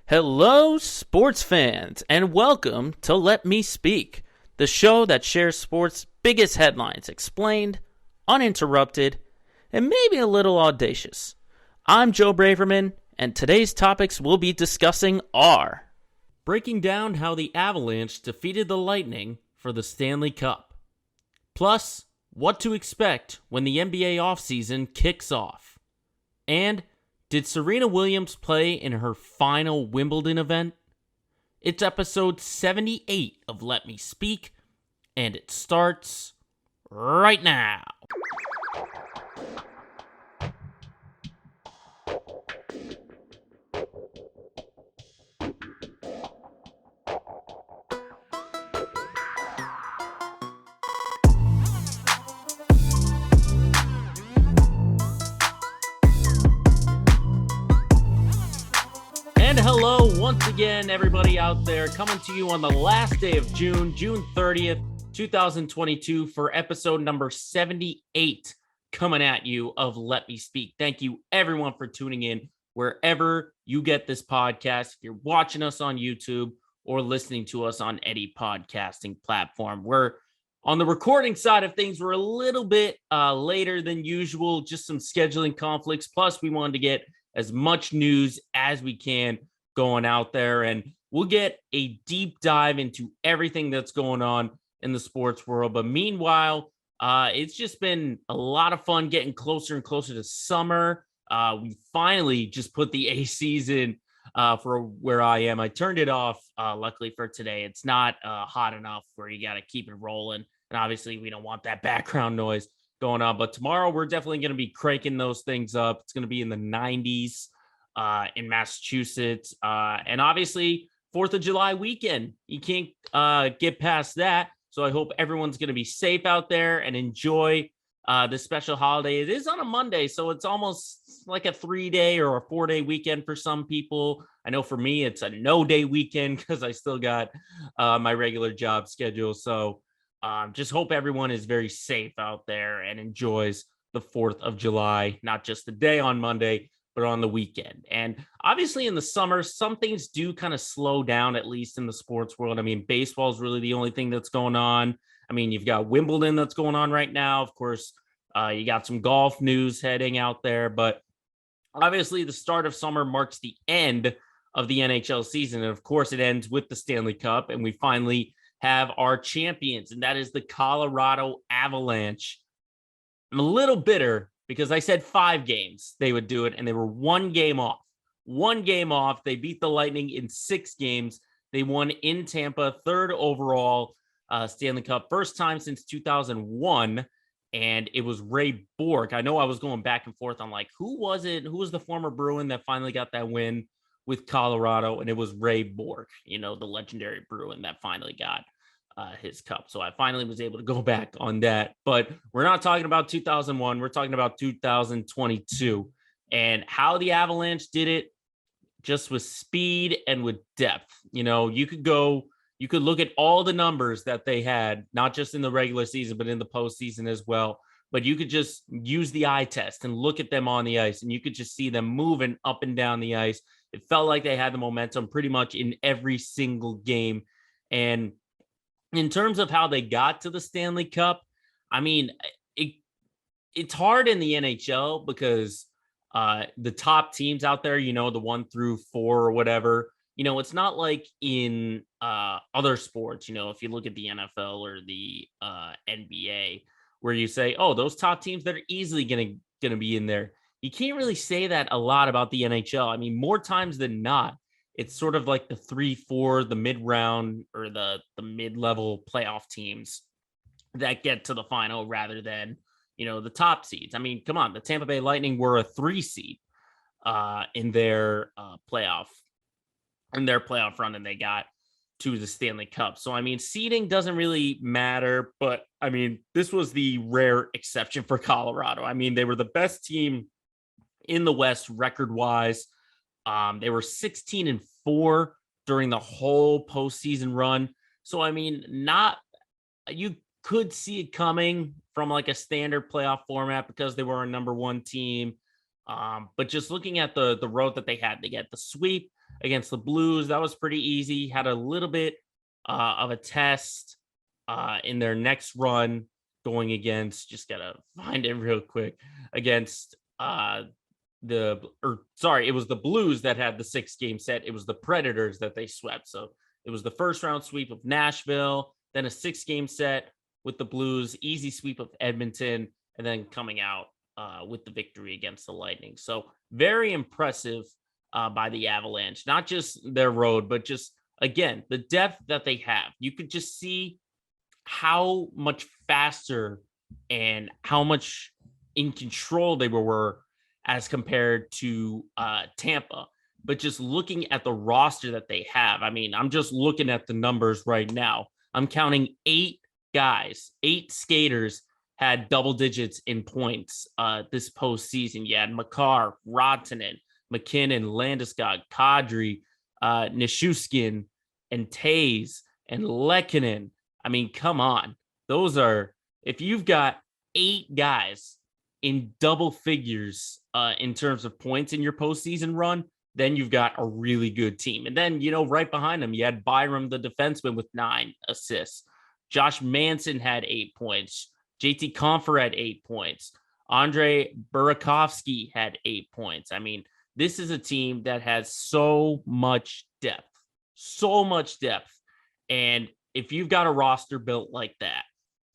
Hello, sports fans, and welcome to Let Me Speak, the show that shares sports' biggest headlines explained, uninterrupted, and maybe a little audacious. I'm Joe Braverman, and today's topics we'll be discussing are breaking down how the Avalanche defeated the Lightning for the Stanley Cup, plus what to expect when the NBA offseason kicks off, and did Serena Williams play in her final Wimbledon event? It's episode 78 of Let Me Speak, and it starts right now. And hello once again, everybody out there, coming to you on the last day of June, June 30th, 2022, for episode number 78, coming at you of Let Me Speak. Thank you, everyone, for tuning in wherever you get this podcast. If you're watching us on YouTube or listening to us on any podcasting platform, we're on the recording side of things. We're a little bit later than usual, just some scheduling conflicts. Plus, we wanted to get as much news as we can going out there, and we'll get a deep dive into everything that's going on in the sports world. But meanwhile, it's just been a lot of fun getting closer and closer to summer. We finally just put the ACs in for where I am. I turned it off, luckily for today. It's not hot enough where you got to keep it rolling. And obviously, we don't want that background noise going on. But tomorrow, we're definitely going to be cranking those things up. It's going to be in the 90s in Massachusetts. And obviously, 4th of July weekend. You can't get past that. So I hope everyone's going to be safe out there and enjoy this special holiday. It is on a Monday, so it's almost like a 3-day or a 4-day weekend for some people. I know for me, it's a no-day weekend because I still got my regular job schedule. So just hope everyone is very safe out there and enjoys the 4th of July, not just the day on Monday, but on the weekend. And obviously in the summer, some things do kind of slow down, at least in the sports world. I mean, baseball is really the only thing that's going on. I mean, you've got Wimbledon that's going on right now. Of course, you got some golf news heading out there, but obviously the start of summer marks the end of the NHL season. And of course, it ends with the Stanley Cup, and we finally have our champions, and that is the Colorado Avalanche. I'm a little bitter because I said 5 games they would do it, and they were 1 game off. 1 game off. They beat the Lightning in 6 games. They won in Tampa, 3rd overall Stanley Cup, first time since 2001, and it was Ray Bourque. I know I was going back and forth on like, who was it? Who was the former Bruin that finally got that win with Colorado? And it was Ray Bourque, you know, the legendary Bruin that finally got his cup. So I finally was able to go back on that. But we're not talking about 2001. We're talking about 2022 and how the Avalanche did it, just with speed and with depth. You know, you could look at all the numbers that they had, not just in the regular season, but in the postseason as well. But you could just use the eye test and look at them on the ice, and you could just see them moving up and down the ice. It felt like they had the momentum pretty much in every single game. And in terms of how they got to the Stanley Cup, I mean, it's hard in the NHL because the top teams out there, you know, the 1 through 4 or whatever, you know, it's not like in other sports, you know, if you look at the NFL or the NBA, where you say, oh, those top teams that are easily going to be in there. You can't really say that a lot about the NHL. I mean, more times than not, it's sort of like the 3-4, the mid-round or the mid-level playoff teams that get to the final rather than, you know, the top seeds. I mean, come on, the Tampa Bay Lightning were a 3 seed in their playoff run, and they got to the Stanley Cup. So, I mean, seeding doesn't really matter, but I mean, this was the rare exception for Colorado. I mean, they were the best team in the West record-wise. They were 16-4 during the whole postseason run. So, I mean, you could see it coming from like a standard playoff format because they were a number 1 team. But just looking at the road that they had, they get the sweep against the Blues. That was pretty easy. Had a little bit of a test in their next run going against, just got to find it real quick, against it was the Blues that had the 6-game set. It was the Predators that they swept. So it was the first round sweep of Nashville, then a 6-game set with the Blues, easy sweep of Edmonton, and then coming out with the victory against the Lightning. So very impressive by the Avalanche, not just their road, but just, again, the depth that they have. You could just see how much faster and how much in control they were as compared to Tampa. But just looking at the roster that they have, I mean, I'm just looking at the numbers right now. I'm counting 8 guys, 8 skaters had double digits in points this postseason. You had Makar, Rantanen, McKinnon, Landeskog, Kadri, Nichushkin, and Taves, and Lehkonen. I mean, come on. Those are, if you've got 8 guys in double figures in terms of points in your postseason run, then you've got a really good team. And then, right behind them, you had Byram, the defenseman, with 9 assists. Josh Manson had 8 points. JT Compher had 8 points. Andre Burakovsky had 8 points. I mean, this is a team that has so much depth. And if you've got a roster built like that,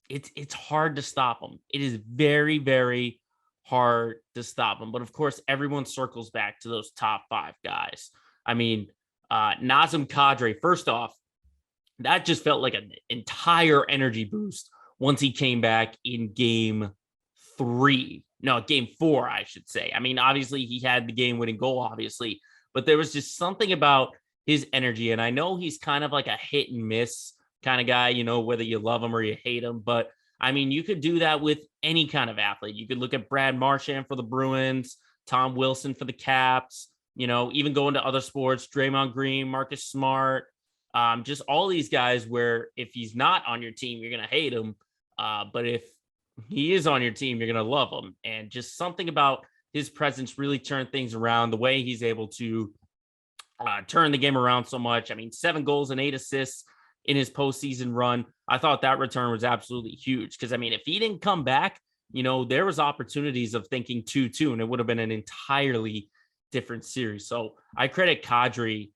it's hard to stop them. It is very, very hard to stop them. But of course, everyone circles back to those top 5 guys. I mean, Nazem Kadri, first off, that just felt like an entire energy boost once he came back in game 4, I should say. I mean, obviously he had the game-winning goal, obviously, but there was just something about his energy. And I know he's kind of like a hit and miss kind of guy, whether you love him or you hate him. But I mean, you could do that with any kind of athlete. You could look at Brad Marchand for the Bruins, Tom Wilson for the Caps, even going to other sports, Draymond Green, Marcus Smart, just all these guys where if he's not on your team, you're going to hate him. But if he is on your team, you're going to love him. And just something about his presence really turned things around, the way he's able to turn the game around so much. I mean, 7 goals and 8 assists in his postseason run. I thought that return was absolutely huge because, I mean, if he didn't come back, there was opportunities of thinking 2-2, and it would have been an entirely different series. So I credit Kadri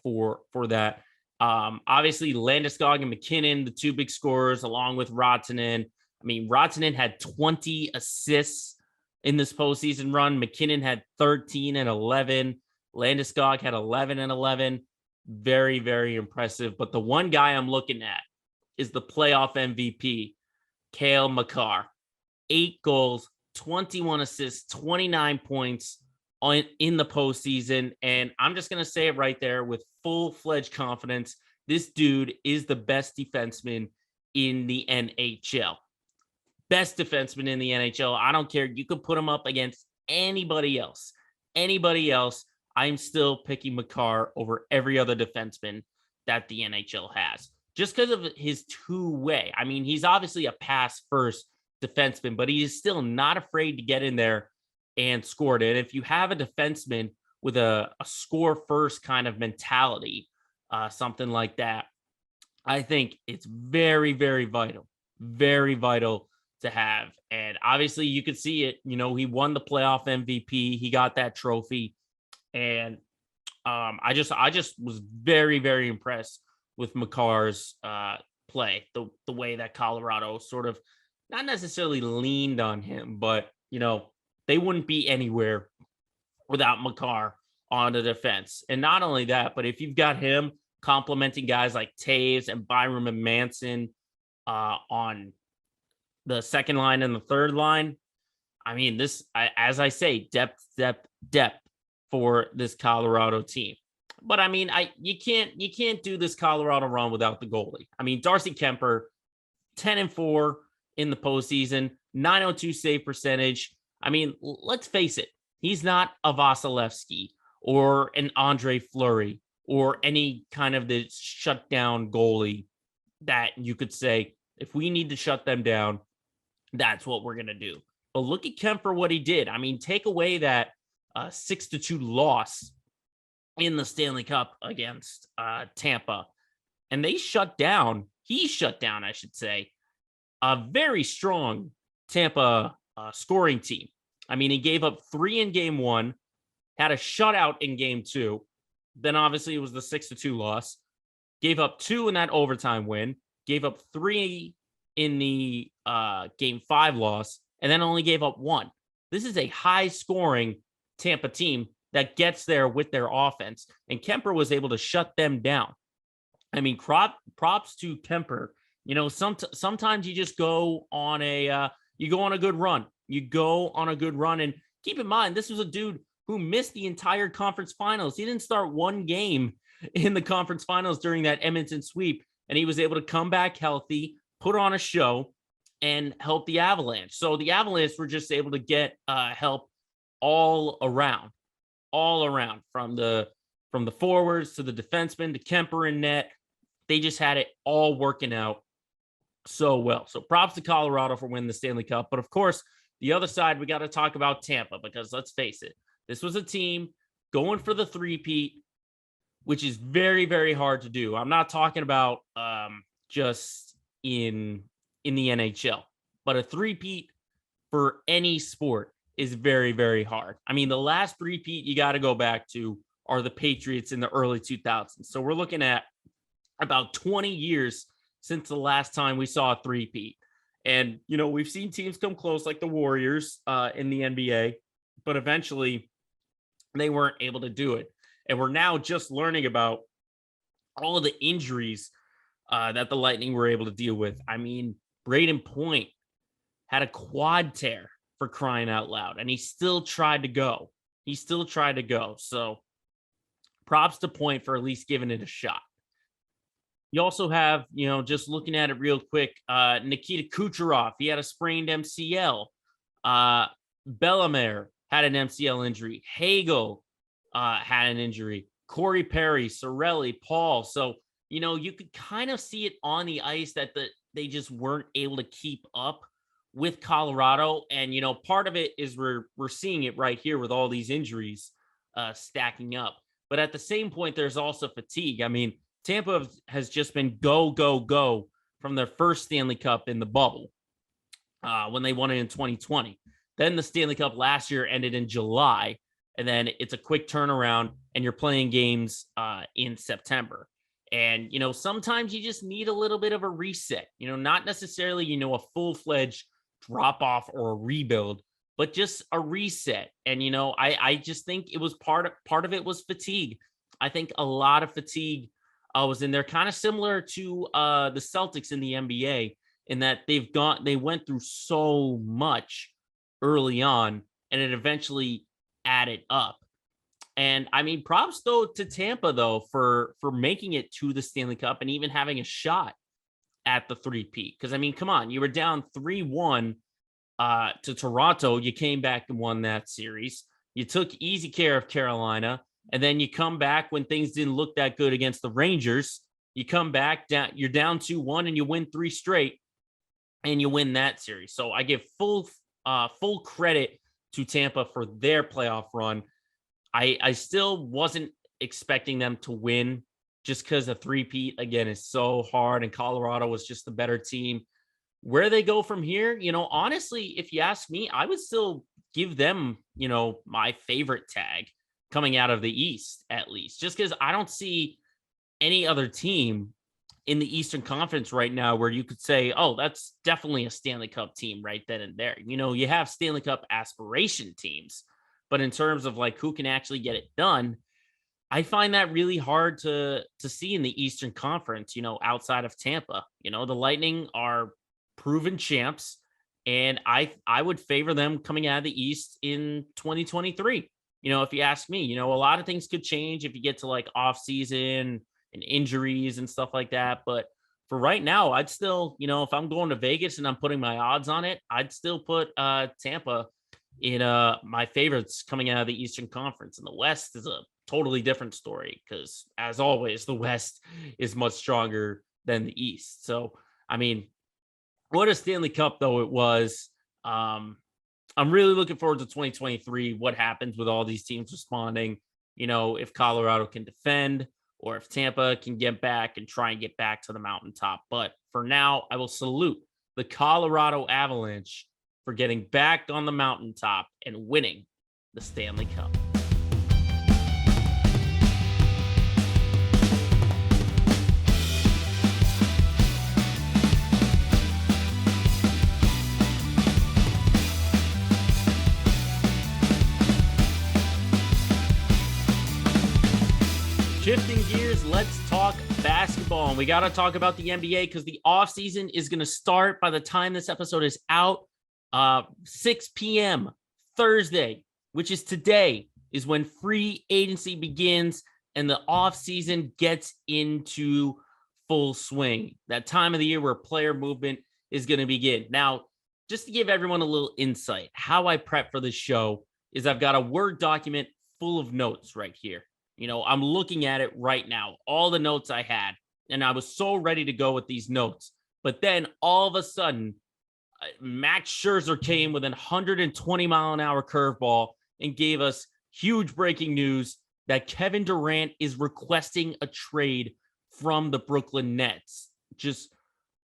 for that. Obviously, Landeskog and McKinnon, the 2 big scorers, along with Rantanen. I mean, Rantanen had 20 assists in this postseason run. McKinnon had 13 and 11. Landeskog had 11 and 11. Very, very impressive. But the one guy I'm looking at is the playoff MVP, Cale Makar. 8 goals, 21 assists, 29 points in the postseason. And I'm just going to say it right there with full-fledged confidence. This dude is the best defenseman in the NHL. Best defenseman in the NHL. I don't care. You could put him up against anybody else. I'm still picking Makar over every other defenseman that the NHL has, just because of his two-way. I mean, he's obviously a pass-first defenseman, but he is still not afraid to get in there and score it. And if you have a defenseman with a score-first kind of mentality, something like that, I think it's very, very vital to have. And obviously, you could see it. He won the playoff MVP. He got that trophy. And I just was very, very impressed with Makar's play, the way that Colorado sort of not necessarily leaned on him, but they wouldn't be anywhere without Makar on the defense. And not only that, but if you've got him complementing guys like Taves and Byram and Manson on the second line and the third line, I mean, as I say, depth for this Colorado team. But I mean, you can't do this Colorado run without the goalie. I mean, Darcy Kemper, 10-4 in the postseason, .902 save percentage. I mean, let's face it, he's not a Vasilevsky or an Andre Fleury or any kind of the shutdown goalie that you could say, if we need to shut them down, that's what we're going to do. But look at Kemper, what he did. I mean, take away that 6-2 loss in the Stanley Cup against Tampa. And he shut down, I should say, a very strong Tampa scoring team. I mean, he gave up 3 in game 1, had a shutout in game 2. Then obviously it was the 6-2 loss. Gave up 2 in that overtime win. Gave up 3 in the game 5 loss, and then only gave up 1. This is a high-scoring Tampa team that gets there with their offense, and Kemper was able to shut them down. I mean, props to Kemper. You know, sometimes you just go on a good run. You go on a good run, and keep in mind, this was a dude who missed the entire conference finals. He didn't start one game in the conference finals during that Edmonton sweep, and he was able to come back healthy, put on a show, and help the Avalanche. So the Avalanche were just able to get help all around from the forwards to the defensemen to Kemper and net. They just had it all working out so well. So props to Colorado for winning the Stanley Cup. But of course, the other side, we got to talk about Tampa, because let's face it, this was a team going for the three-peat, which is very, very hard to do. I'm not talking about just in the NHL, but a three-peat for any sport is very, very hard. I mean, the last three-peat you got to go back to are the Patriots in the early 2000s. So we're looking at about 20 years since the last time we saw a three-peat. And, you know, we've seen teams come close like the Warriors in the NBA, but eventually they weren't able to do it. And we're now just learning about all of the injuries that the Lightning were able to deal with. I mean, Braden Point had a quad tear, for crying out loud, and he still tried to go. So props to Point for at least giving it a shot. You also have, you know, just looking at it real quick, Nikita Kucherov, he had a sprained MCL. Bellemare had an MCL injury. Hagel had an injury. Corey Perry, Cirelli, Paul. So, you know, you could kind of see it on the ice that they just weren't able to keep up with Colorado. And, you know, part of it is we're seeing it right here with all these injuries stacking up. But at the same point, there's also fatigue. I mean, Tampa has just been go, go, go from their first Stanley Cup in the bubble when they won it in 2020. Then the Stanley Cup last year ended in July, and then it's a quick turnaround, and you're playing games in September. And, you know, sometimes you just need a little bit of a reset, you know, not necessarily, you know, a full-fledged drop off or a rebuild, but just a reset. And, you know, I just think it was part of it was fatigue. I think a lot of fatigue was in there, kind of similar to the Celtics in the NBA, in that they went through so much early on, and it eventually added up. And I mean, props though to Tampa though for making it to the Stanley Cup and even having a shot at the three-peat. Because I mean, come on, you were down 3-1 to Toronto. You came back and won that series. You took easy care of Carolina. And then you come back when things didn't look that good against the Rangers. You come back down, you're down 2-1, and you win 3 straight, and you win that series. So I give full credit to Tampa for their playoff run. I still wasn't expecting them to win, just because a three-peat again is so hard, and Colorado was just the better team. Where they go from here, you know, honestly, if you ask me, I would still give them, you know, my favorite tag coming out of the East, at least, just because I don't see any other team in the Eastern Conference right now where you could say, oh, that's definitely a Stanley Cup team right then and there. You know, you have Stanley Cup aspiration teams, but in terms of like who can actually get it done, I find that really hard to see in the Eastern Conference, you know, outside of Tampa. You know, the Lightning are proven champs, and I would favor them coming out of the East in 2023. You know, if you ask me, you know, a lot of things could change if you get to like offseason and injuries and stuff like that. But for right now, I'd still, you know, if I'm going to Vegas and I'm putting my odds on it, I'd still put Tampa in my favorites coming out of the Eastern Conference. And the West is a totally different story because, as always, the West is much stronger than the East. So, I mean, what a Stanley Cup, though, it was. I'm really looking forward to 2023, what happens with all these teams responding. if Colorado can defend or if Tampa can get back and try and get back to the mountaintop. But for now, I will salute the Colorado Avalanche for getting back on the mountaintop and winning the Stanley Cup. Shifting gears, let's talk basketball. And we got to talk about the NBA because the offseason is going to start by the time this episode is out. 6 p.m. Thursday, which is today, is when free agency begins and the offseason gets into full swing. That time of the year where player movement is going to begin. Now, just to give everyone a little insight, how I prep for this show is I've got a Word document full of notes right here. I'm looking at it right now, all the notes I had, and I was so ready to go with these notes. But then all of a sudden, Max Scherzer came with a 120-mile-an-hour curveball and gave us huge breaking news that Kevin Durant is requesting a trade from the Brooklyn Nets.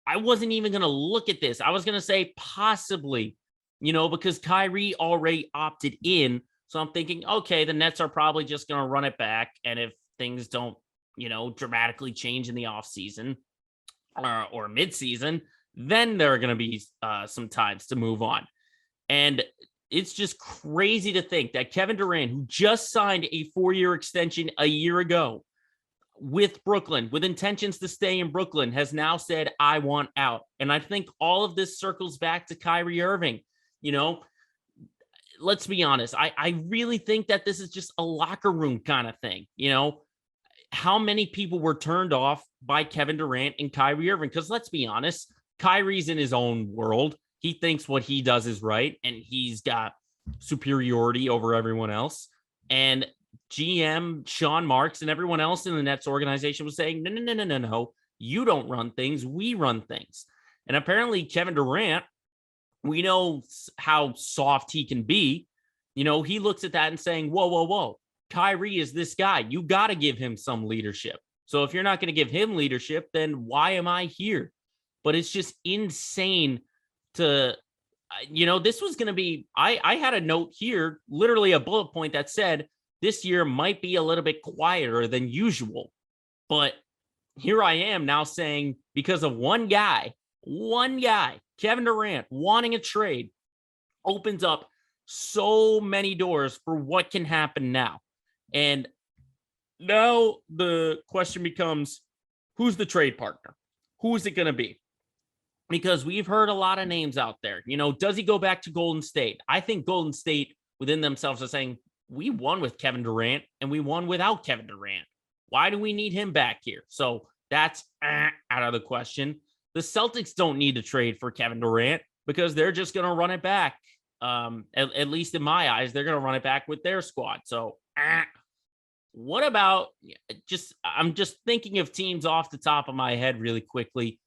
I wasn't even going to look at this. I was going to say possibly, because Kyrie already opted in. So I'm thinking, okay, the Nets are probably just going to run it back. And if things don't, dramatically change in the offseason or midseason, then there are going to be some times to move on. And it's just crazy to think that Kevin Durant, who just signed a 4-year extension a year ago with Brooklyn, with intentions to stay in Brooklyn, has now said, I want out. And I think all of this circles back to Kyrie Irving. Let's be honest. I really think that this is just a locker room kind of thing. How many people were turned off by Kevin Durant and Kyrie Irving? Because let's be honest, Kyrie's in his own world. He thinks what he does is right, and he's got superiority over everyone else. And GM Sean Marks and everyone else in the Nets organization was saying, no. You don't run things. We run things. And apparently Kevin Durant, we know how soft he can be. He looks at that and saying, whoa. Kyrie is this guy. You got to give him some leadership. So if you're not going to give him leadership, then why am I here? But it's just insane to, this was going to be, I had a note here, literally a bullet point that said this year might be a little bit quieter than usual. But here I am now saying because of one guy, Kevin Durant wanting a trade opens up so many doors for what can happen now. And now the question becomes, who's the trade partner? Who is it going to be? Because we've heard a lot of names out there. Does he go back to Golden State? I think Golden State within themselves are saying, we won with Kevin Durant and we won without Kevin Durant. Why do we need him back here? So that's out of the question. The Celtics don't need to trade for Kevin Durant because they're just going to run it back. At least in my eyes, they're going to run it back with their squad. So what about I'm just thinking of teams off the top of my head really quickly.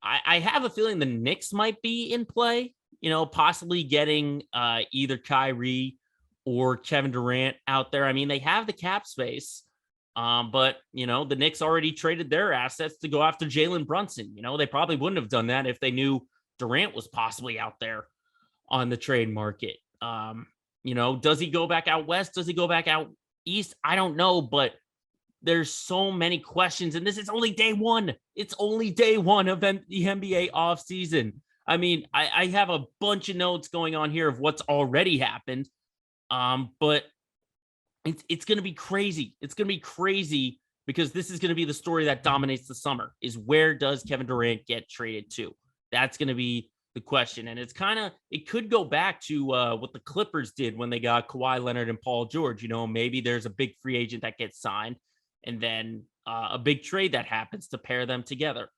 I have a feeling the Knicks might be in play, possibly getting either Kyrie or Kevin Durant out there. I mean, they have the cap space. But, the Knicks already traded their assets to go after Jalen Brunson. They probably wouldn't have done that if they knew Durant was possibly out there on the trade market. Does he go back out west? Does he go back out east? I don't know, but there's so many questions, and this is only day one. It's only day one of the NBA offseason. I mean, I have a bunch of notes going on here of what's already happened, but it's going to be crazy. It's going to be crazy because this is going to be the story that dominates the summer is where does Kevin Durant get traded to? That's going to be the question. And it could go back to what the Clippers did when they got Kawhi Leonard and Paul George. Maybe there's a big free agent that gets signed and then a big trade that happens to pair them together.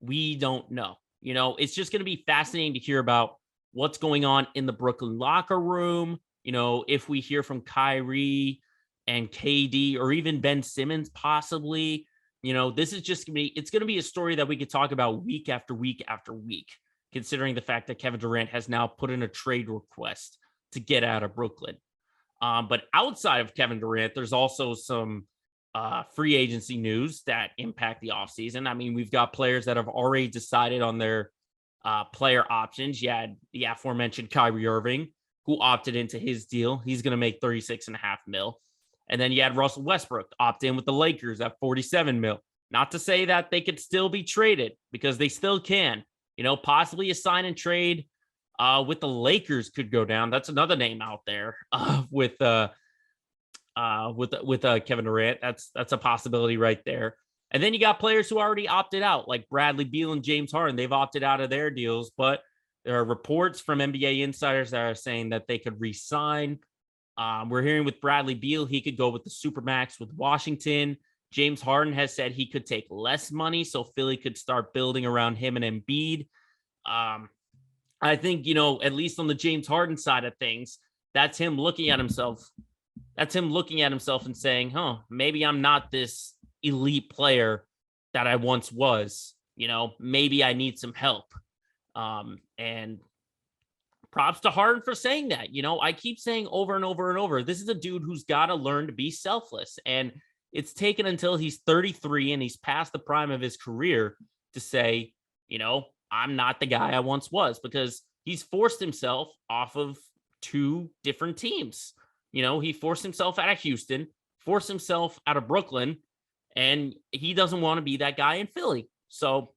We don't know. It's just going to be fascinating to hear about what's going on in the Brooklyn locker room. If we hear from Kyrie and KD or even Ben Simmons, possibly, this is just it's going to be a story that we could talk about week after week after week, considering the fact that Kevin Durant has now put in a trade request to get out of Brooklyn. But outside of Kevin Durant, there's also some free agency news that impact the offseason. I mean, we've got players that have already decided on their player options. You had the aforementioned Kyrie Irving, who opted into his deal. He's going to make 36.5 mil. And then you had Russell Westbrook opt in with the Lakers at 47 mil. Not to say that they could still be traded, because they still can. Possibly a sign and trade with the Lakers could go down. That's another name out there with Kevin Durant. That's a possibility right there. And then you got players who already opted out, like Bradley Beal and James Harden. They've opted out of their deals, but there are reports from NBA insiders that are saying that they could re-sign. We're hearing with Bradley Beal, he could go with the Supermax with Washington. James Harden has said he could take less money, so Philly could start building around him and Embiid. I think, at least on the James Harden side of things, that's him looking at himself. That's him looking at himself and saying, maybe I'm not this elite player that I once was. Maybe I need some help. And props to Harden for saying that. I keep saying over and over and over, this is a dude who's got to learn to be selfless. And it's taken until he's 33 and he's past the prime of his career to say, I'm not the guy I once was, because he's forced himself off of two different teams. He forced himself out of Houston, forced himself out of Brooklyn, and he doesn't want to be that guy in Philly. So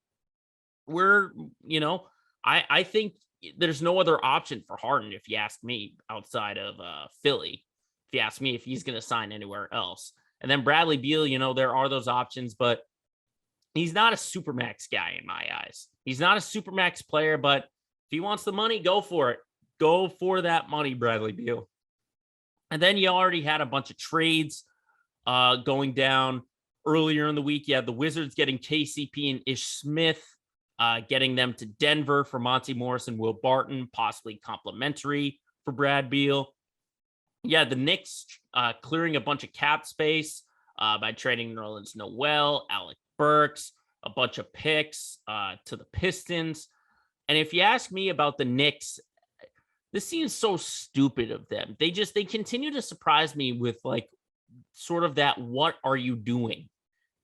I think there's no other option for Harden, if you ask me, outside of Philly. If you ask me if he's going to sign anywhere else. And then Bradley Beal, there are those options, but he's not a Supermax guy in my eyes. He's not a Supermax player, but if he wants the money, go for it. Go for that money, Bradley Beal. And then you already had a bunch of trades going down earlier in the week. You had the Wizards getting KCP and Ish Smith, getting them to Denver for Monty Morris and Will Barton, possibly complimentary for Brad Beal. Yeah, the Knicks clearing a bunch of cap space by trading Nerlens Noel, Alec Burks, a bunch of picks to the Pistons. And if you ask me about the Knicks, this seems so stupid of them. They continue to surprise me with like sort of that what are you doing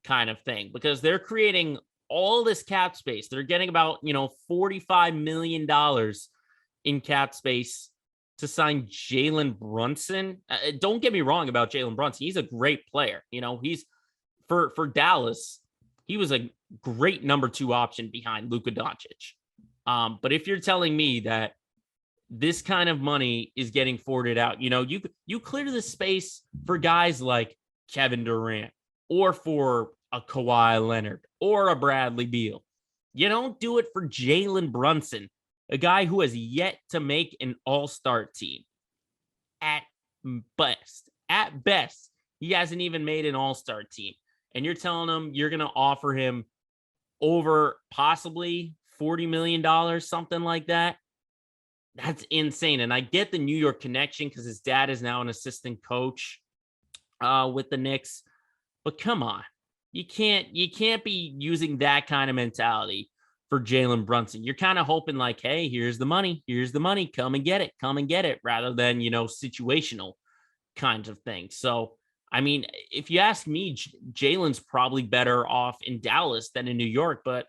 kind of thing, because they're creating all this cap space. They're getting about, $45 million in cap space to sign Jalen Brunson. Don't get me wrong about Jalen Brunson. He's a great player. He's for Dallas. He was a great number 2 option behind Luka Doncic. But if you're telling me that this kind of money is getting forwarded out, you clear the space for guys like Kevin Durant or for a Kawhi Leonard or a Bradley Beal. You don't do it for Jalen Brunson, a guy who has yet to make an all-star team. At best, he hasn't even made an all-star team. And you're telling him you're going to offer him over possibly $40 million, something like that. That's insane. And I get the New York connection because his dad is now an assistant coach with the Knicks. But come on, you can't be using that kind of mentality for Jalen Brunson. You're kind of hoping like, hey, here's the money, come and get it, rather than, situational kinds of things. So, I mean, if you ask me, Jalen's probably better off in Dallas than in New York, but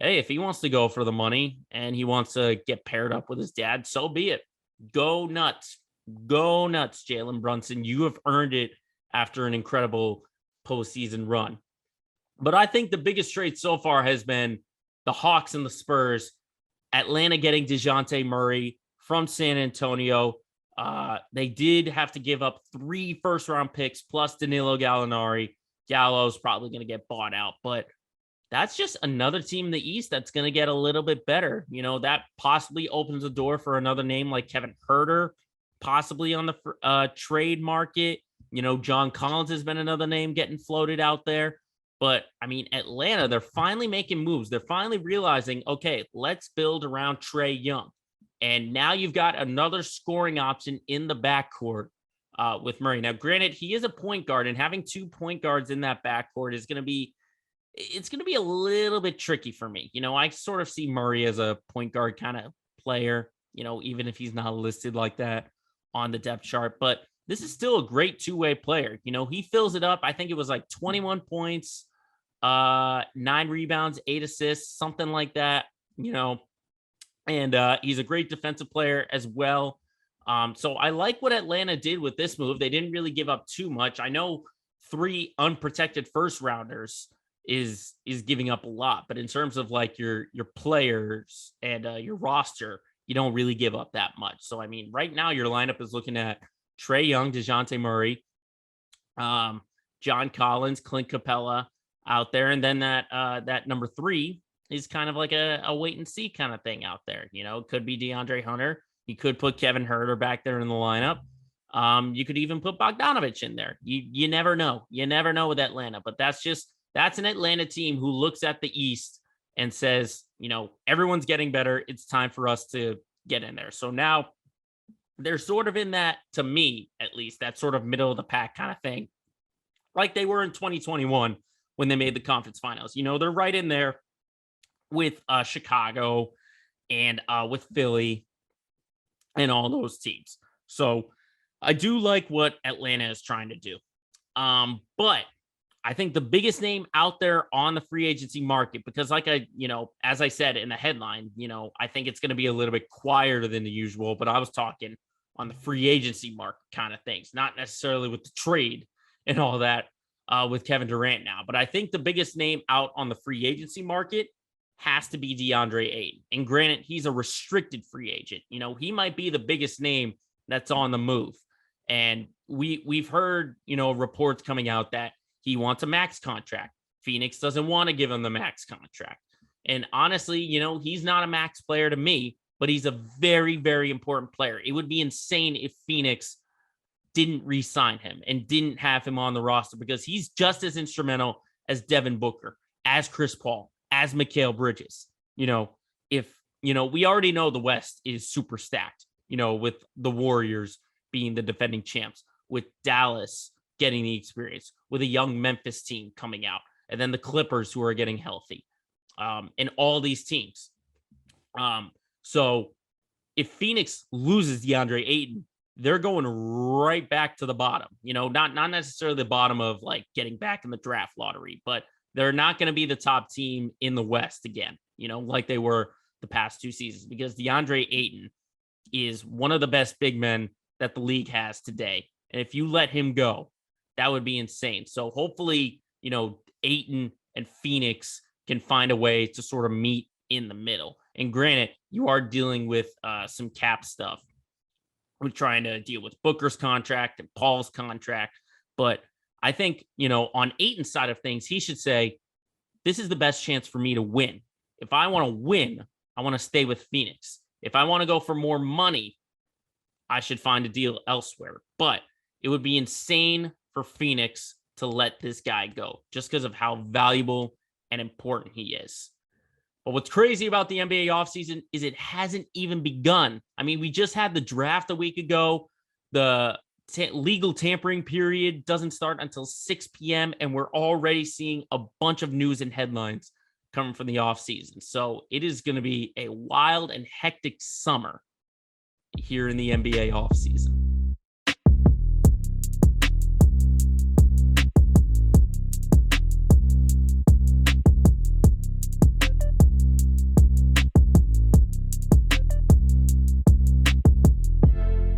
hey, if he wants to go for the money and he wants to get paired up with his dad, so be it. Go nuts, Jalen Brunson. You have earned it after an incredible postseason run. But I think the biggest trade so far has been the Hawks and the Spurs. Atlanta getting DeJounte Murray from San Antonio. They did have to give up 3 first-round picks plus Danilo Gallinari. Gallo's probably going to get bought out, but that's just another team in the East that's going to get a little bit better. That possibly opens the door for another name like Kevin Huerter, possibly on the trade market. John Collins has been another name getting floated out there. But, I mean, Atlanta, they're finally making moves. They're finally realizing, okay, let's build around Trae Young. And now you've got another scoring option in the backcourt with Murray. Now, granted, he is a point guard, and having 2 point guards in that backcourt is going to be a little bit tricky for me. I sort of see Murray as a point guard kind of player, even if he's not listed like that on the depth chart. But this is still a great two-way player. He fills it up. I think it was like 21 points, 9 rebounds, 8 assists, something like that, and he's a great defensive player as well. So I like what Atlanta did with this move. They didn't really give up too much. I know 3 unprotected first rounders is giving up a lot, but in terms of like your players and your roster, you don't really give up that much. So, I mean, right now your lineup is looking at Trae Young, DeJounte Murray, John Collins, Clint Capella out there. And then that number 3 is kind of like a wait and see kind of thing out there. It could be DeAndre Hunter. You could put Kevin Huerter back there in the lineup. You could even put Bogdanovich in there. You never know. You never know with Atlanta, but that's an Atlanta team who looks at the East and says, everyone's getting better. It's time for us to get in there. So now they're sort of in that, to me, at least, that sort of middle of the pack kind of thing, like they were in 2021 when they made the conference finals. They're right in there with Chicago and with Philly and all those teams. So I do like what Atlanta is trying to do. But I think the biggest name out there on the free agency market, because like as I said in the headline, I think it's going to be a little bit quieter than the usual, but I was talking on the free agency market kind of things, not necessarily with the trade and all that with Kevin Durant now. But I think the biggest name out on the free agency market has to be DeAndre Ayton. And granted, he's a restricted free agent. He might be the biggest name that's on the move. And we've heard, reports coming out that he wants a max contract. Phoenix doesn't want to give him the max contract. And honestly, he's not a max player to me, but he's a very, very important player. It would be insane if Phoenix didn't re-sign him and didn't have him on the roster, because he's just as instrumental as Devin Booker, as Chris Paul, as Mikal Bridges. If we already know the West is super stacked, with the Warriors being the defending champs, with Dallas getting the experience, with a young Memphis team coming out, and then the Clippers who are getting healthy, and all these teams. So if Phoenix loses DeAndre Ayton, they're going right back to the bottom, not necessarily the bottom of like getting back in the draft lottery, but they're not going to be the top team in the West again, like they were the past 2 seasons, because DeAndre Ayton is one of the best big men that the league has today. And if you let him go, that would be insane. So hopefully, Ayton and Phoenix can find a way to sort of meet in the middle. And granted, you are dealing with some cap stuff. We're trying to deal with Booker's contract and Paul's contract. But I think, on Ayton's side of things, he should say, this is the best chance for me to win. If I want to win, I want to stay with Phoenix. If I want to go for more money, I should find a deal elsewhere. But it would be insane for Phoenix to let this guy go just because of how valuable and important he is. But what's crazy about the NBA offseason is it hasn't even begun. I mean, we just had the draft a week ago. The legal tampering period doesn't start until 6 p.m. and we're already seeing a bunch of news and headlines coming from the offseason. So it is going to be a wild and hectic summer here in the NBA offseason.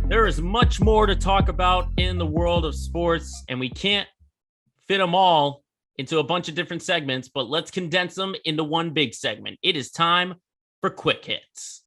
There is much more to talk about in the world of sports, and we can't fit them all into a bunch of different segments, but let's condense them into one big segment. It is time for Quick Hits.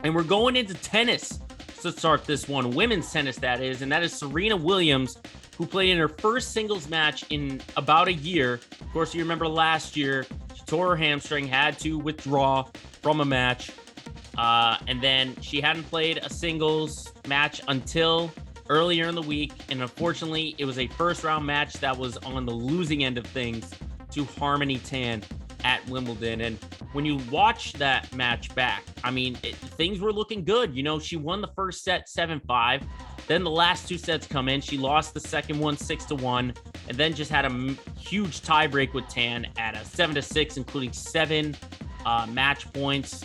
And we're going into tennis to start this one, women's tennis that is, and that is Serena Williams, who played in her first singles match in about a year. Of course, you remember last year, she tore her hamstring, had to withdraw from a match, and then she hadn't played a singles match until earlier in the week, and unfortunately, it was a first-round match that was on the losing end of things to Harmony Tan at Wimbledon. And when you watch that match back, I mean, things were looking good. She won the first set 7-5. Then the last 2 sets come in. She lost the second one 6-1, and then just had a huge tiebreak with Tan at a 7-6, including 7 match points.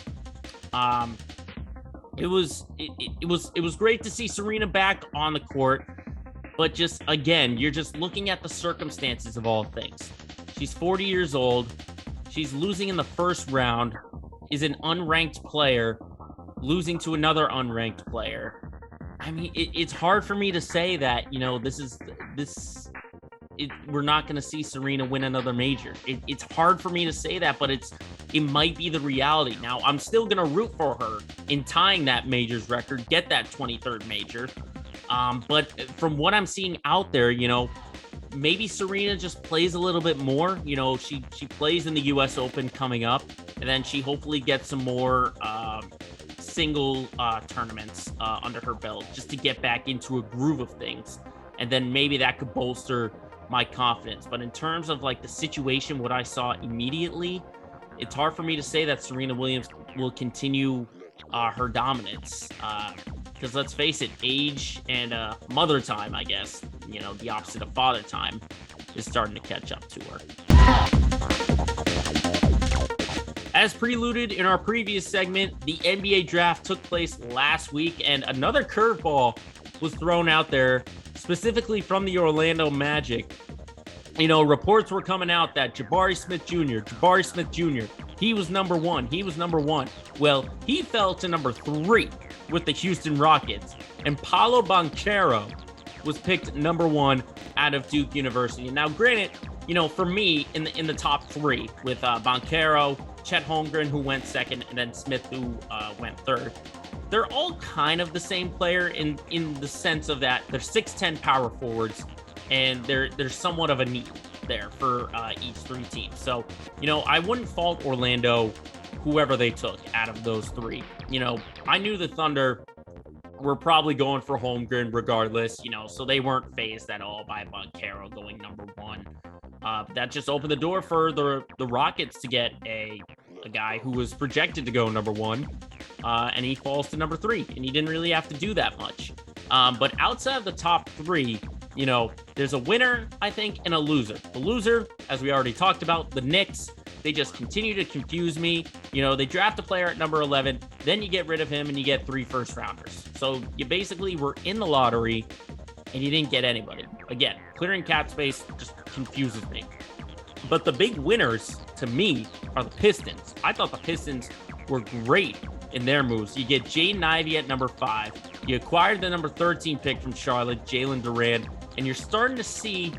It was great to see Serena back on the court, but just again, you're just looking at the circumstances of all things. She's 40 years old. She's losing in the first round, is an unranked player, losing to another unranked player. I mean, it's hard for me to say that, we're not going to see Serena win another major. It's hard for me to say that, but it might be the reality. Now, I'm still going to root for her in tying that majors record, get that 23rd major. But from what I'm seeing out there, maybe Serena just plays a little bit more. She plays in the U.S. Open coming up, and then she hopefully gets some more single tournaments under her belt just to get back into a groove of things. And then maybe that could bolster my confidence. But in terms of like the situation, what I saw immediately, it's hard for me to say that Serena Williams will continue her dominance. Because let's face it, age and mother time, I guess, the opposite of father time, is starting to catch up to her. As preluded in our previous segment, the NBA draft took place last week, and another curveball was thrown out there, specifically from the Orlando Magic. Reports were coming out that Jabari Smith Jr., he was number one. Well, he fell to number 3 with the Houston Rockets, and Paolo Banchero was picked number 1 out of Duke University. Now, granted, for me, in the top 3 with Banchero, Chet Holmgren, who went second, and then Smith, who went third, they're all kind of the same player in the sense of that they're 6'10" power forwards, and there's somewhat of a need there for each 3 teams. So, I wouldn't fault Orlando, whoever they took out of those 3. I knew the Thunder were probably going for Holmgren regardless, so they weren't fazed at all by Banchero going number 1. That just opened the door for the Rockets to get a guy who was projected to go number 1, and he falls to number 3, and he didn't really have to do that much. But outside of the top 3, there's a winner, I think, and a loser. The loser, as we already talked about, the Knicks, they just continue to confuse me. They draft a player at number 11, then you get rid of him and you get 3 first rounders. So you basically were in the lottery and you didn't get anybody. Again, clearing cap space just confuses me. But the big winners, to me, are the Pistons. I thought the Pistons were great in their moves. You get Jaden Ivey at number 5. You acquired the number 13 pick from Charlotte, Jalen Duran, and you're starting to see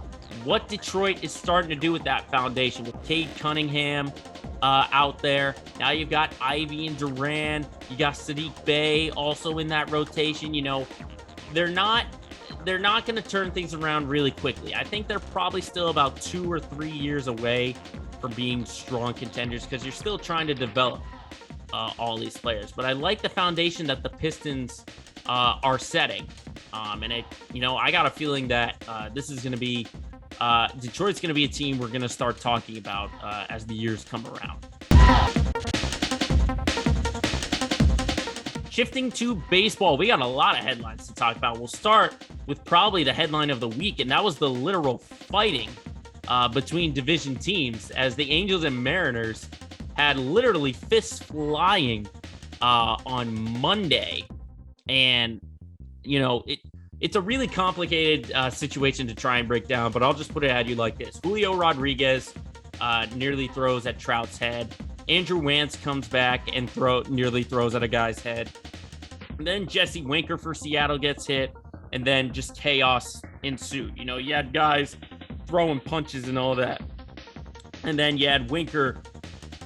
what Detroit is starting to do with that foundation with Cade Cunningham out there. Now you've got Ivey and Duran. You got Sadiq Bey also in that rotation. They're not going to turn things around really quickly. I think they're probably still about 2 or 3 years away from being strong contenders because you're still trying to develop all these players. But I like the foundation that the Pistons are setting. And I got a feeling that this is going to be Detroit's going to be a team we're going to start talking about as the years come around. Shifting to baseball, we got a lot of headlines to talk about. We'll start with probably the headline of the week, and that was the literal fighting between division teams as the Angels and Mariners had literally fists flying on Monday. And, it's a really complicated situation to try and break down, but I'll just put it at you like this. Julio Rodriguez nearly throws at Trout's head. Andrew Wantz comes back and nearly throws at a guy's head. And then Jesse Winker for Seattle gets hit, and then just chaos ensued. You had guys throwing punches and all that. And then you had Winker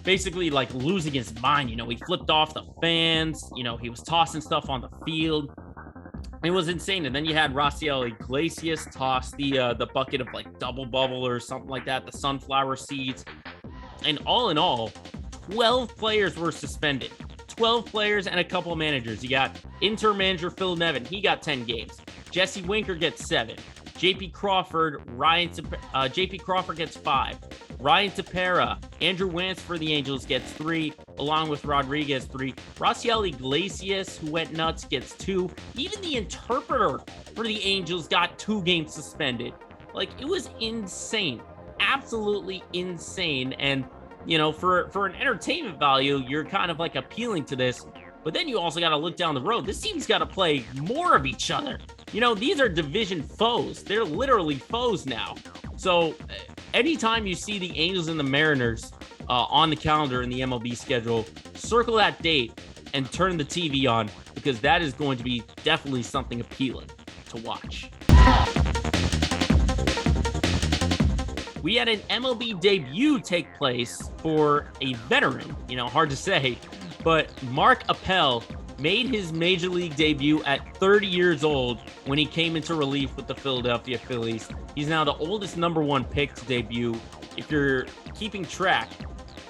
basically like losing his mind. He flipped off the fans. He was tossing stuff on the field. It was insane. And then you had Raciel Iglesias toss the bucket of like double bubble or something like that, the sunflower seeds. And all in all, 12 players were suspended. 12 players and a couple of managers. You got interim manager Phil Nevin. He got 10 games. Jesse Winker gets 7. JP Crawford gets 5. Ryan Tepera, Andrew Wantz for the Angels gets 3, along with Rodriguez 3. Raciel Iglesias, who went nuts, gets 2. Even the interpreter for the Angels got 2 games suspended. Like, it was insane. Absolutely insane. And for an entertainment value, you're kind of like appealing to this. But then you also got to look down the road. This team's got to play more of each other. These are division foes. They're literally foes now. So anytime you see the Angels and the Mariners on the calendar in the MLB schedule, circle that date and turn the TV on, because that is going to be definitely something appealing to watch. We had an MLB debut take place for a veteran, hard to say, but Mark Appel made his major league debut at 30 years old when he came into relief with the Philadelphia Phillies. He's now the oldest number one pick to debut. If you're keeping track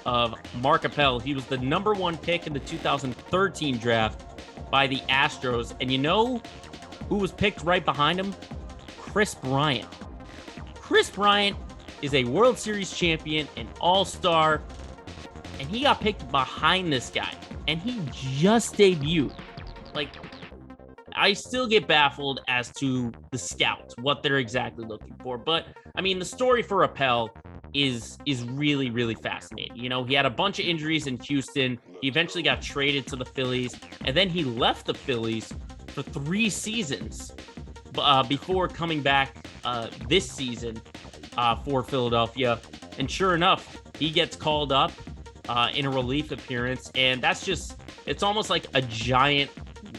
of Mark Appel, he was the number one pick in the 2013 draft by the Astros. And you know who was picked right behind him? Kris Bryant. Kris Bryant is a World Series champion, an all-star, and he got picked behind this guy, and he just debuted. I still get baffled as to the scouts, what they're exactly looking for. But, the story for Appel is really, really fascinating. He had a bunch of injuries in Houston. He eventually got traded to the Phillies, and then he left the Phillies for 3 seasons before coming back this season for Philadelphia. And sure enough, he gets called up in a relief appearance, and it's almost like a giant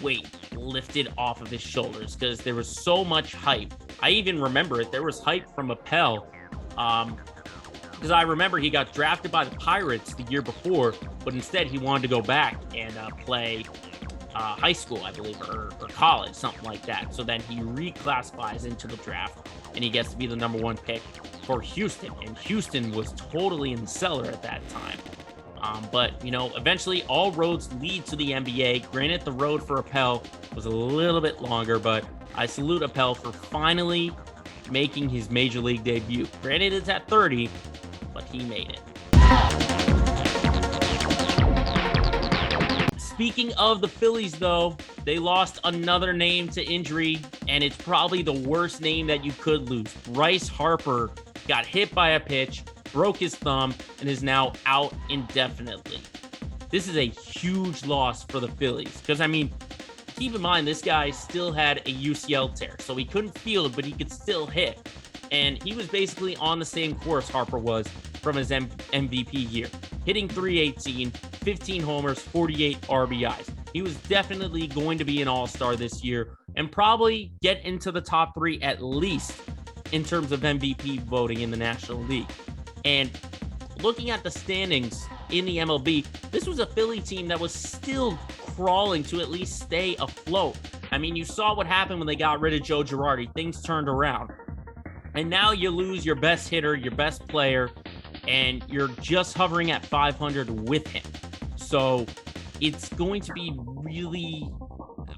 weight lifted off of his shoulders, because there was so much hype. I even remember it. There was hype from Appel, because I remember he got drafted by the Pirates the year before, but instead he wanted to go back and play high school, I believe, or college, something like that. So then he reclassifies into the draft, and he gets to be the number one pick for Houston. And Houston was totally in the cellar at that time. But eventually all roads lead to the NBA. Granted, the road for Appel was a little bit longer, but I salute Appel for finally making his major league debut. Granted, it's at 30, but he made it. Speaking of the Phillies, though, they lost another name to injury, and it's probably the worst name that you could lose. Bryce Harper got hit by a pitch, broke his thumb, and is now out indefinitely. This is a huge loss for the Phillies, because, keep in mind, this guy still had a UCL tear, so he couldn't field, but he could still hit. And he was basically on the same course Harper was from his MVP year, hitting .318, 15 homers, 48 RBIs. He was definitely going to be an all-star this year and probably get into the top 3 at least in terms of MVP voting in the National League. And looking at the standings in the MLB, this was a Philly team that was still crawling to at least stay afloat. You saw what happened when they got rid of Joe Girardi. Things turned around. And now you lose your best hitter, your best player, and you're just hovering at 500 with him. So it's going to be really...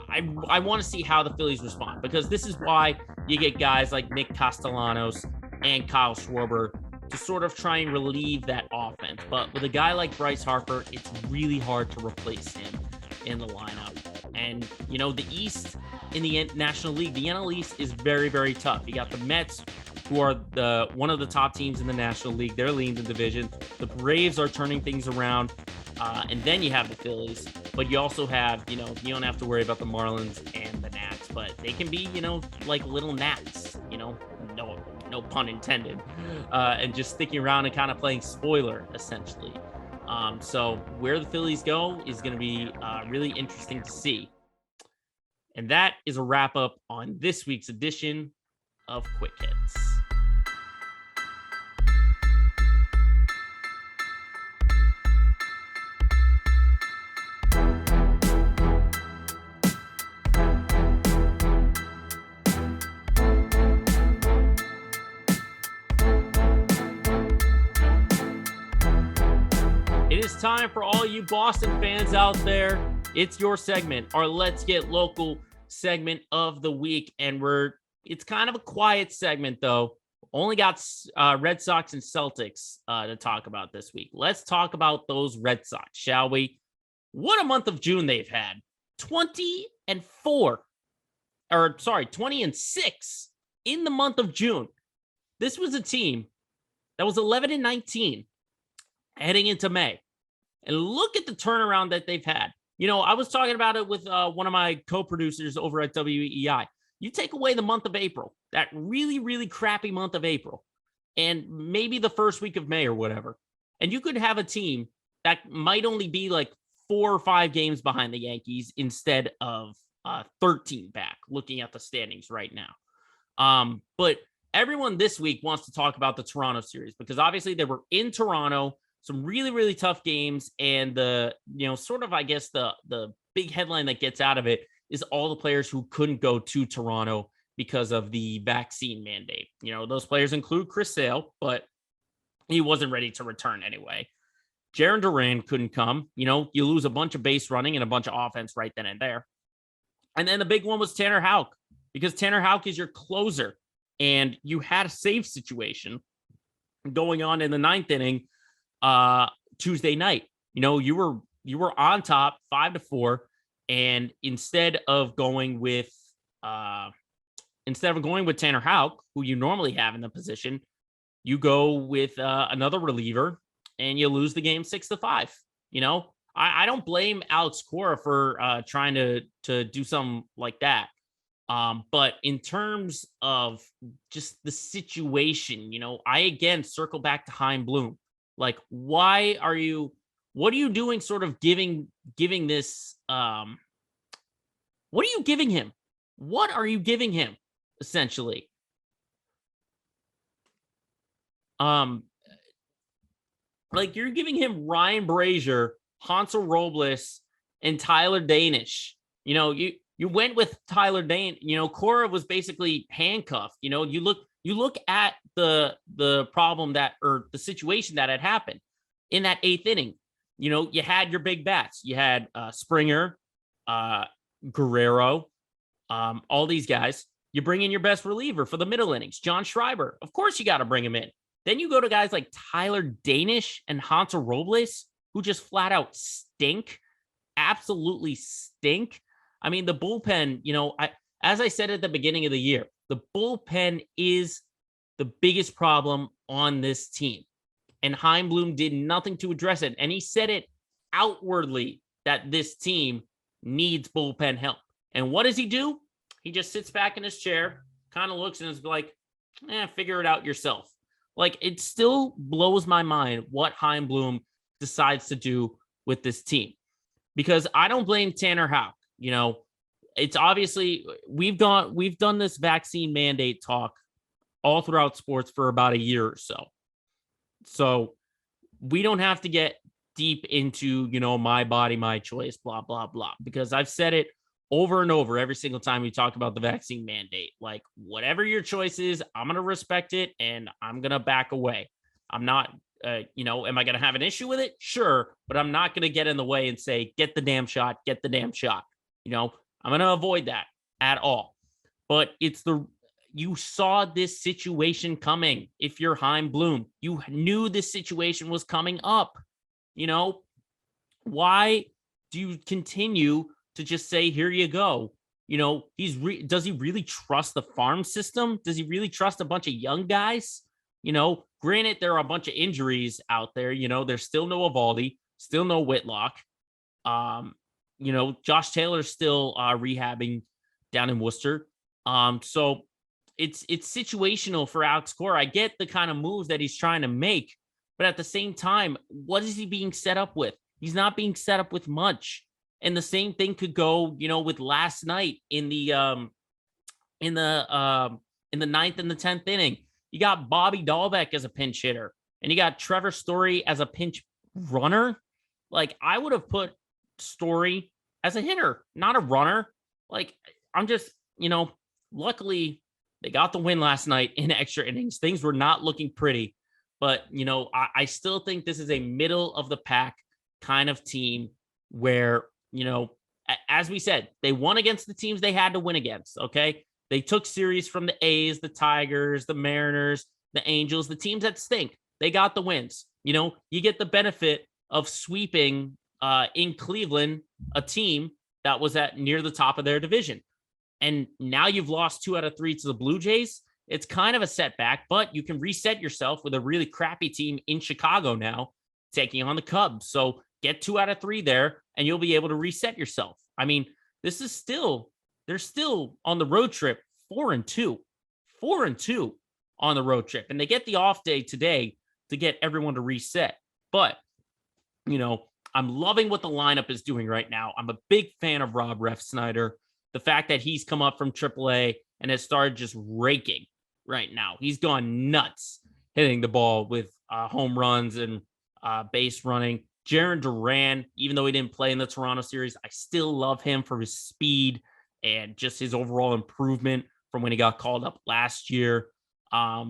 I want to see how the Phillies respond, because this is why you get guys like Nick Castellanos and Kyle Schwarber to sort of try and relieve that offense. But with a guy like Bryce Harper, it's really hard to replace him in the lineup. And, the East in the National League, the NL East is very, very tough. You got the Mets, who are one of the top teams in the National League. They're leading the division. The Braves are turning things around. And then you have the Phillies. But you also have, you don't have to worry about the Marlins and the Nats. But they can be, like little gnats, no pun intended, and just sticking around and kind of playing spoiler, essentially. So where the Phillies go is going to be really interesting to see. And that is a wrap up on this week's edition of Quick Hits. Time for all you Boston fans out there. It's your segment, our Let's Get Local segment of the week. And it's kind of a quiet segment, though. Only got Red Sox and Celtics to talk about this week. Let's talk about those Red Sox, shall we? What a month of June they've had. 20 and 6 in the month of June. This was a team that was 11 and 19. heading into May. And look at the turnaround that they've had. I was talking about it with one of my co-producers over at WEI. You take away the month of April, that really, really crappy month of April, and maybe the first week of May or whatever, and you could have a team that might only be like 4 or 5 games behind the Yankees instead of 13 back, looking at the standings right now. But everyone this week wants to talk about the Toronto series because obviously they were in Toronto, some really, really tough games. And the big headline that gets out of it is all the players who couldn't go to Toronto because of the vaccine mandate. Those players include Chris Sale, but he wasn't ready to return anyway. Jarren Duran couldn't come. You lose a bunch of base running and a bunch of offense right then and there. And then the big one was Tanner Houck, because Tanner Houck is your closer. And you had a save situation going on in the 9th inning Tuesday night. You were on top 5-4, and instead of going with Tanner Houck, who you normally have in the position, you go with another reliever and you lose the game 6-5. I don't blame Alex Cora for trying to do something like that. But in terms of just the situation, I again circle back to Chaim Bloom. Like, what are you doing sort of giving this, what are you giving him? What are you giving him, essentially? Like, you're giving him Ryan Brazier, Hansel Robles, and Tyler Danish. You went with Tyler Dane. Cora was basically handcuffed. You look at the problem or the situation that had happened in that 8th inning. You had your big bats. You had Springer, Guerrero, all these guys. You bring in your best reliever for the middle innings, John Schreiber. Of course, you got to bring him in. Then you go to guys like Tyler Danish and Hansel Robles, who just flat out stink, absolutely stink. I mean, the bullpen, as I said at the beginning of the year, the bullpen is the biggest problem on this team. And Chaim Bloom did nothing to address it. And he said it outwardly that this team needs bullpen help. And what does he do? He just sits back in his chair, kind of looks and is like, figure it out yourself. Like, it still blows my mind what Chaim Bloom decides to do with this team. Because I don't blame Tanner Houck. It's obviously we've done this vaccine mandate talk all throughout sports for about a year or so. So we don't have to get deep into, my body, my choice, blah, blah, blah, because I've said it over and over every single time we talk about the vaccine mandate. Like, whatever your choice is, I'm going to respect it and I'm going to back away. I'm not, am I going to have an issue with it? Sure. But I'm not going to get in the way and say, get the damn shot, get the damn shot. I'm going to avoid that at all. But you saw this situation coming. If you're Chaim Bloom, you knew this situation was coming up. Why do you continue to just say, here you go? Does he really trust the farm system? Does he really trust a bunch of young guys? Granted, there are a bunch of injuries out there. There's still no Eovaldi, still no Whitlock. Josh Taylor's still rehabbing down in Worcester. So it's situational for Alex Cora. I get the kind of moves that he's trying to make, but at the same time, what is he being set up with? He's not being set up with much. And the same thing could go, with last night in the 9th and the 10th inning. You got Bobby Dahlbeck as a pinch hitter, and you got Trevor Story as a pinch runner. Like, I would have put Story as a hitter, not a runner. Like, I'm just, luckily they got the win last night in extra innings. Things were not looking pretty, but I still think this is a middle of the pack kind of team where, as we said, they won against the teams they had to win against. Okay. They took series from the A's, the Tigers, the Mariners, the Angels, the teams that stink. They got the wins. You get the benefit of sweeping in Cleveland, a team that was at near the top of their division. And now you've lost 2 out of 3 to the Blue Jays. It's kind of a setback, but you can reset yourself with a really crappy team in Chicago now. taking on the Cubs. So get 2 out of 3 there, and you'll be able to reset yourself. I mean, this is still, they're still on the road trip 4-2, 4-2 on the road trip. And they get the off day today to get everyone to reset. But, I'm loving what the lineup is doing right now. I'm a big fan of Rob Refsnyder. The fact that he's come up from AAA and has started just raking right now. He's gone nuts hitting the ball with home runs and base running. Jarren Duran, even though he didn't play in the Toronto series, I still love him for his speed and just his overall improvement from when he got called up last year. I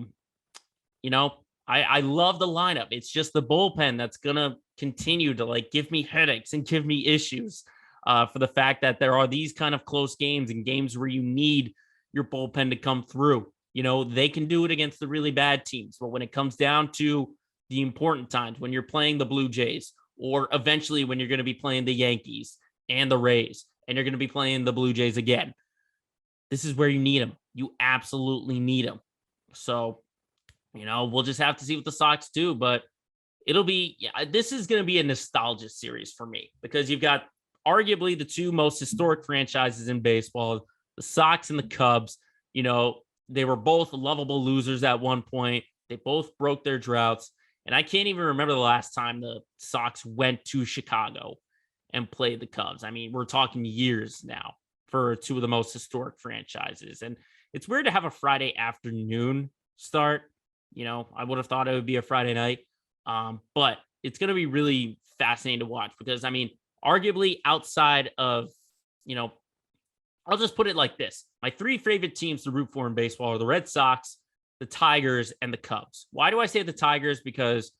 love the lineup. It's just the bullpen that's going to continue to give me headaches and give me issues for the fact that there are these kind of close games and games where you need your bullpen to come through. They can do it against the really bad teams, but when it comes down to the important times, when you're playing the Blue Jays, or eventually when you're going to be playing the Yankees and the Rays, and you're going to be playing the Blue Jays again, this is where you need them. You absolutely need them. So, we'll just have to see what the Sox do, but this is going to be a nostalgia series for me because you've got arguably the two most historic franchises in baseball, the Sox and the Cubs. They were both lovable losers at one point. They both broke their droughts. And I can't even remember the last time the Sox went to Chicago and played the Cubs. I mean, we're talking years now for two of the most historic franchises. And it's weird to have a Friday afternoon start. I would have thought it would be a Friday night. But it's going to be really fascinating to watch because, arguably outside of, I'll just put it like this. My 3 favorite teams to root for in baseball are the Red Sox, the Tigers, and the Cubs. Why do I say the Tigers? Because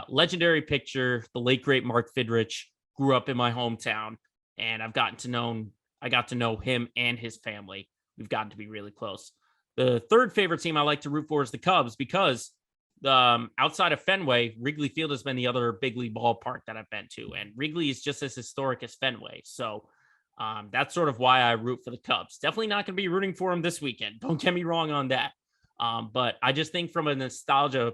legendary pitcher, the late great Mark Fidrich, grew up in my hometown, and I got to know him and his family. We've gotten to be really close. The third favorite team I like to root for is the Cubs because outside of Fenway, Wrigley Field has been the other big league ballpark that I've been to, and Wrigley is just as historic as Fenway. So that's sort of why I root for the Cubs. Definitely not going to be rooting for them this weekend. Don't get me wrong on that. But I just think from a nostalgia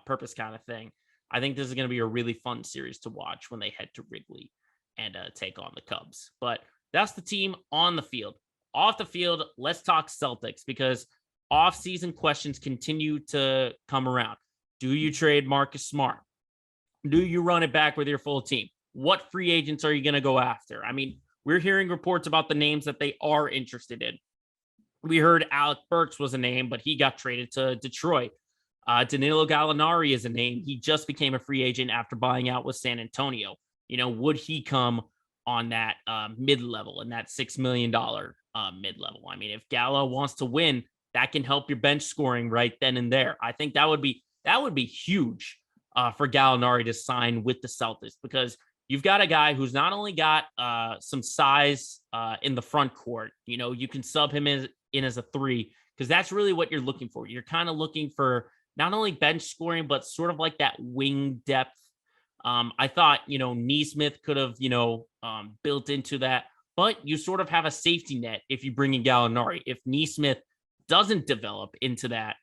purpose kind of thing, I think this is going to be a really fun series to watch when they head to Wrigley and take on the Cubs. But that's the team on the field. Off the field, let's talk Celtics because off-season questions continue to come around. Do you trade Marcus Smart? Do you run it back with your full team? What free agents are you going to go after? We're hearing reports about the names that they are interested in. We heard Alec Burks was a name, but he got traded to Detroit. Danilo Gallinari is a name. He just became a free agent after buying out with San Antonio. Would he come on that mid-level and that $6 million mid-level? If Gallo wants to win, that can help your bench scoring right then and there. I think that would be huge for Gallinari to sign with the Celtics because you've got a guy who's not only got some size in the front court. You can sub him in as a 3 because that's really what you're looking for. You're kind of looking for not only bench scoring, but sort of like that wing depth. I thought, Neesmith could have, built into that, but you sort of have a safety net if you bring in Gallinari. If Neesmith doesn't develop into that,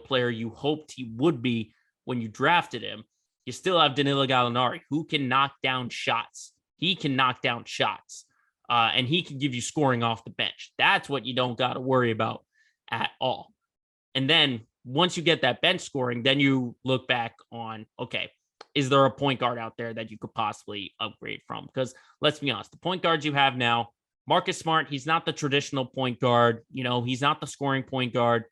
player you hoped he would be when you drafted him, you still have Danilo Gallinari who can knock down shots. He can knock down shots and he can give you scoring off the bench. That's what you don't got to worry about at all. And then once you get that bench scoring, then you look back on, okay, is there a point guard out there that you could possibly upgrade from? Because let's be honest, the point guards you have now, Marcus Smart, he's not the traditional point guard. He's not the scoring point guard.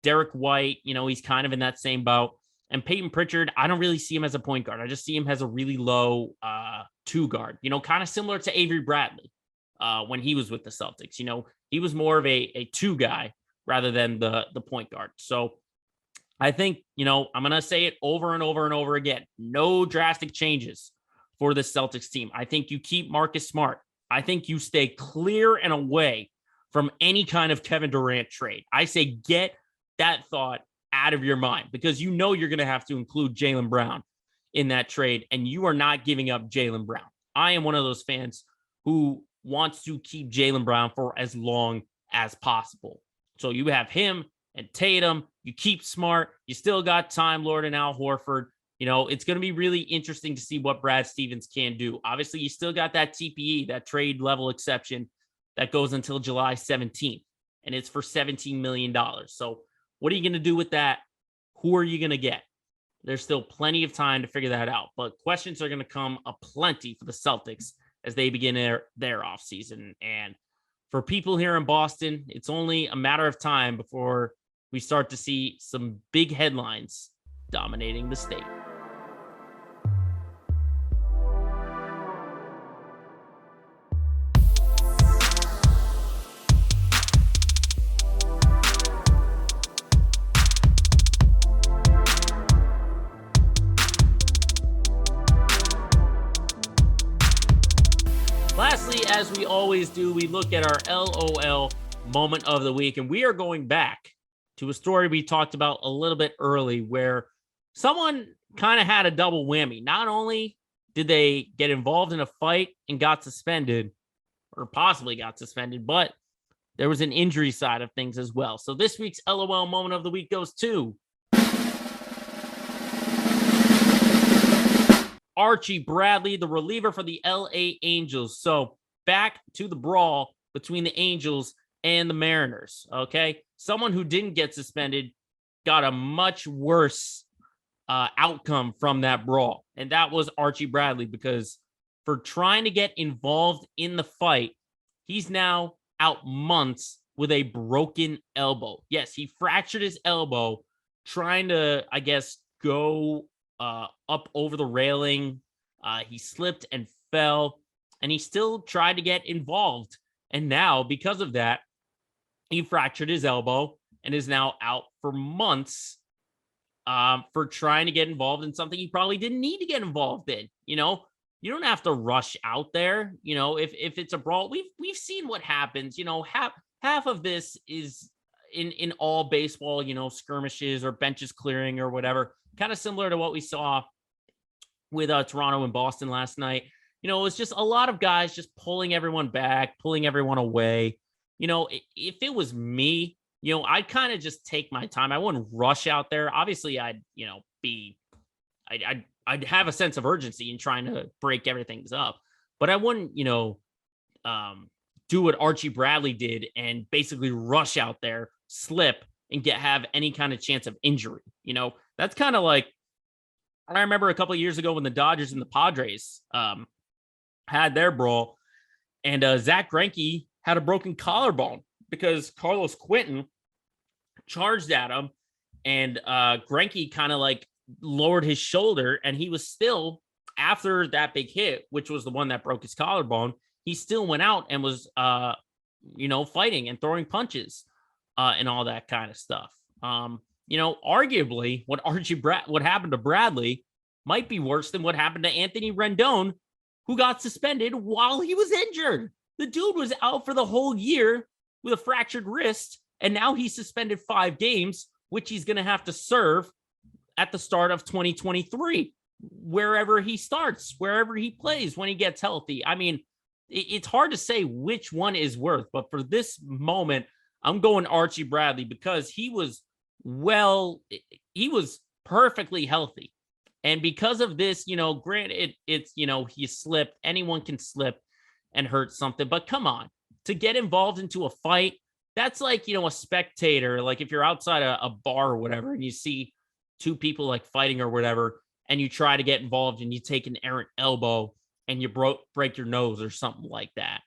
Derek White, he's kind of in that same boat. And Peyton Pritchard, I don't really see him as a point guard. I just see him as a really low 2 guard, kind of similar to Avery Bradley when he was with the Celtics. He was more of a 2 guy rather than the point guard. So I think, I'm going to say it over and over and over again. No drastic changes for the Celtics team. I think you keep Marcus Smart. I think you stay clear and away from any kind of Kevin Durant trade. I say get that thought out of your mind because you're going to have to include Jaylen Brown in that trade, and you are not giving up Jaylen Brown. I am one of those fans who wants to keep Jaylen Brown for as long as possible. So you have him and Tatum. You keep Smart. You still got Time Lord and Al Horford. It's going to be really interesting to see what Brad Stevens can do. Obviously, you still got that TPE, that trade level exception that goes until July 17th, and it's for $17 million. So what are you going to do with that? Who are you going to get? There's still plenty of time to figure that out, but questions are going to come aplenty for the Celtics as they begin their offseason. And for people here in Boston, it's only a matter of time before we start to see some big headlines dominating the state. Lastly, as we always do, we look at our LOL moment of the week, and we are going back to a story we talked about a little bit early where someone kind of had a double whammy. Not only did they get involved in a fight and got suspended, or possibly got suspended, but there was an injury side of things as well. So this week's LOL moment of the week goes to Archie Bradley, the reliever for the LA Angels. So back to the brawl between the Angels and the Mariners. Okay. Someone who didn't get suspended got a much worse outcome from that brawl. And that was Archie Bradley, because for trying to get involved in the fight, he's now out months with a broken elbow. Yes, he fractured his elbow trying to, I guess, go up over the railing. He slipped and fell, and he still tried to get involved. And now, because of that, he fractured his elbow and is now out for months for trying to get involved in something he probably didn't need to get involved in. You don't have to rush out there. If it's a brawl, we've seen what happens. Half of this is in all baseball, skirmishes or benches clearing or whatever. Kind of similar to what we saw with Toronto and Boston last night. It was just a lot of guys just pulling everyone back, pulling everyone away. If it was me, I'd kind of just take my time. I wouldn't rush out there. Obviously, I'd have a sense of urgency in trying to break everything up, but I wouldn't, do what Archie Bradley did and basically rush out there, slip, and have any kind of chance of injury. That's kind of like, I remember a couple of years ago when the Dodgers and the Padres had their brawl, and Zach Greinke had a broken collarbone because Carlos Quentin charged at him, and Greinke kind of like lowered his shoulder, and he was still, after that big hit, which was the one that broke his collarbone, he still went out and was, fighting and throwing punches and all that kind of stuff. Arguably what happened to Bradley might be worse than what happened to Anthony Rendon, who got suspended while he was injured. The dude was out for the whole year with a fractured wrist, and now he's suspended 5 games, which he's going to have to serve at the start of 2023, wherever he starts, wherever he plays, when he gets healthy. I mean, it's hard to say which one is worth, but for this moment, I'm going Archie Bradley, because he was perfectly healthy. And because of this, granted, it's, he slipped. Anyone can slip and hurt something. But come on, to get involved into a fight, that's like, a spectator. Like if you're outside a bar or whatever, and you see 2 people like fighting or whatever, and you try to get involved and you take an errant elbow and you break your nose or something like that,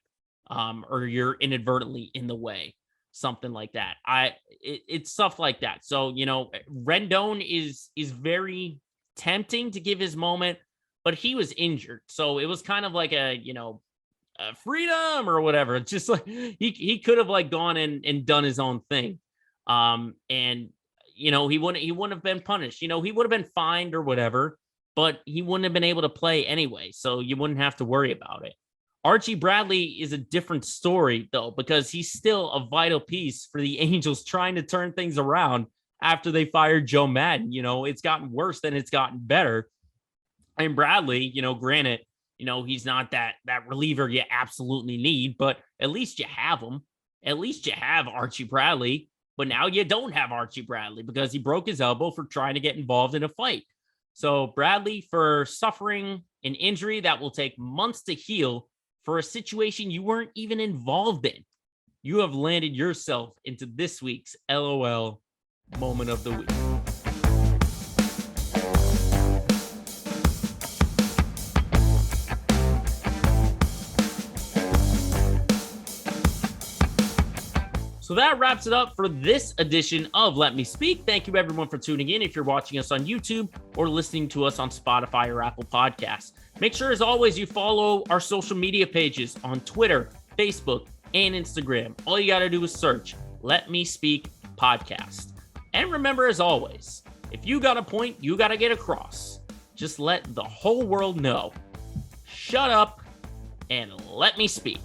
or you're inadvertently in the way. Something like that. It's stuff like that. So, Rendon is very tempting to give his moment, but he was injured. So it was kind of like a freedom or whatever. It's just like he could have like gone and done his own thing. And he wouldn't have been punished. He would have been fined or whatever, but he wouldn't have been able to play anyway. So you wouldn't have to worry about it. Archie Bradley is a different story, though, because he's still a vital piece for the Angels trying to turn things around after they fired Joe Madden. It's gotten worse than it's gotten better. And Bradley, granted, he's not that reliever you absolutely need, but at least you have him. At least you have Archie Bradley. But now you don't have Archie Bradley because he broke his elbow for trying to get involved in a fight. So Bradley, for suffering an injury that will take months to heal for a situation you weren't even involved in, you have landed yourself into this week's LOL moment of the week. So that wraps it up for this edition of Let Me Speak. Thank you everyone for tuning in. If you're watching us on YouTube or listening to us on Spotify or Apple Podcasts, make sure as always you follow our social media pages on Twitter, Facebook, and Instagram. All you got to do is search Let Me Speak Podcast. And remember, as always, if you got a point you got to get across, just let the whole world know. Shut up and let me speak.